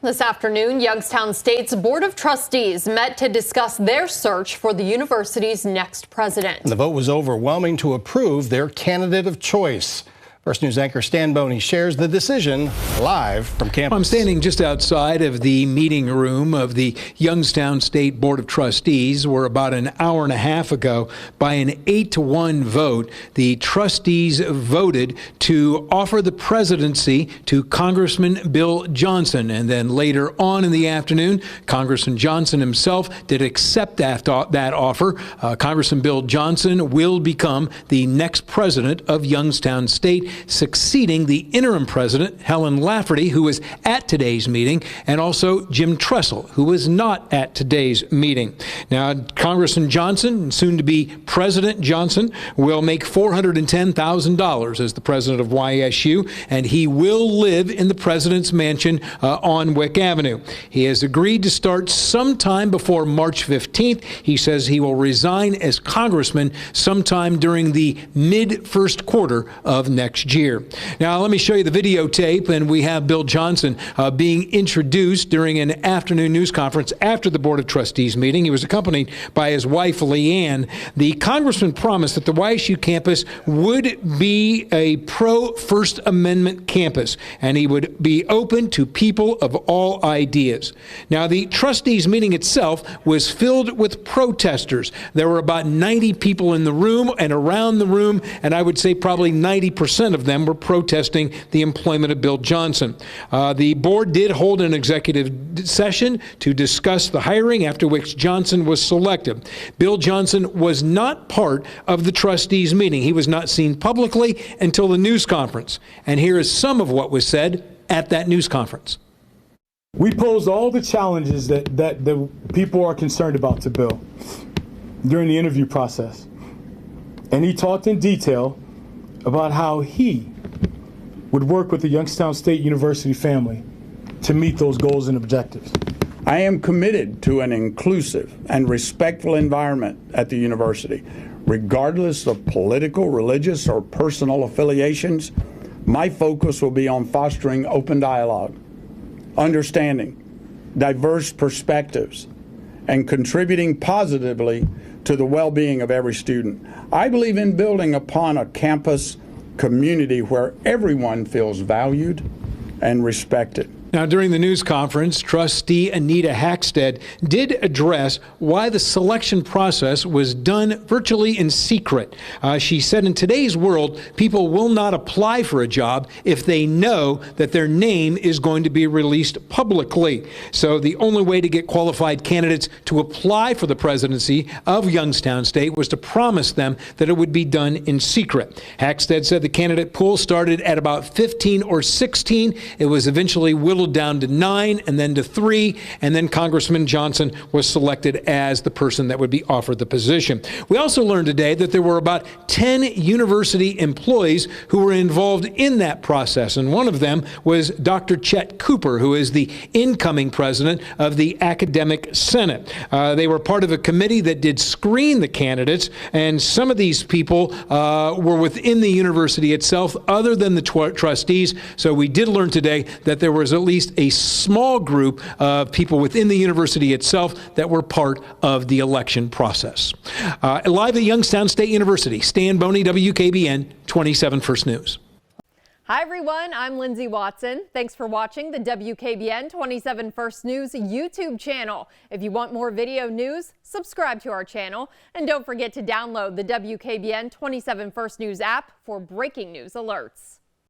This afternoon, Youngstown State's Board of Trustees met to discuss their search for the university's next president. The vote was overwhelming to approve their candidate of choice. First News anchor Stan Boney shares the decision live from campus. I'm standing just outside of the meeting room of the Youngstown State Board of Trustees, where about an hour and a half ago, by an 8-1 vote, the trustees voted to offer the presidency to Congressman Bill Johnson. And then later on in the afternoon, Congressman Johnson himself did accept that offer. Congressman Bill Johnson will become the next president of Youngstown State, succeeding the interim president, Helen Lafferty, who was at today's meeting, and also Jim Tressel, who was not at today's meeting. Now, Congressman Johnson, soon to be President Johnson, will make $410,000 as the president of YSU, and he will live in the president's mansion on Wick Avenue. He has agreed to start sometime before March 15th. He says he will resign as congressman sometime during the mid-first quarter of next year. Now, let me show you the videotape, and we have Bill Johnson being introduced during an afternoon news conference after the Board of Trustees meeting. He was accompanied by his wife, Leanne. The congressman promised that the YSU campus would be a pro-First Amendment campus, and he would be open to people of all ideas. Now, the trustees meeting itself was filled with protesters. There were about 90 people in the room and around the room, and I would say probably 90% of them were protesting the employment of Bill Johnson. The board did hold an executive session to discuss the hiring, after which Johnson was selected. Bill Johnson was not part of the trustees meeting. He was not seen publicly until the news conference. And here is some of what was said at that news conference. We posed all the challenges that the people are concerned about to Bill during the interview process. And he talked in detail about how he would work with the Youngstown State University family to meet those goals and objectives. I am committed to an inclusive and respectful environment at the university. Regardless of political, religious, or personal affiliations, my focus will be on fostering open dialogue, understanding diverse perspectives, and contributing positively to the well-being of every student. I believe in building upon a campus community where everyone feels valued and respected. Now, during the news conference, trustee Anita Hackstead did address why the selection process was done virtually in secret. She said, in today's world, people will not apply for a job if they know that their name is going to be released publicly. So the only way to get qualified candidates to apply for the presidency of Youngstown State was to promise them that it would be done in secret. Hackstead said the candidate pool started at about 15 or 16. It was eventually whittled down to 9 and then to 3, and then Congressman Johnson was selected as the person that would be offered the position. We also learned today that there were about 10 university employees who were involved in that process, and one of them was Dr. Chet Cooper, who is the incoming president of the Academic Senate. They were part of a committee that did screen the candidates, and some of these people were within the university itself other than the trustees. So we did learn today that there was at least a small group of people within the university itself that were part of the election process. Live at Youngstown State University, Stan Boney, WKBN 27 First News. Hi everyone, I'm Lindsay Watson. Thanks for watching the WKBN 27 First News YouTube channel. If you want more video news, subscribe to our channel, and don't forget to download the WKBN 27 First News app for breaking news alerts.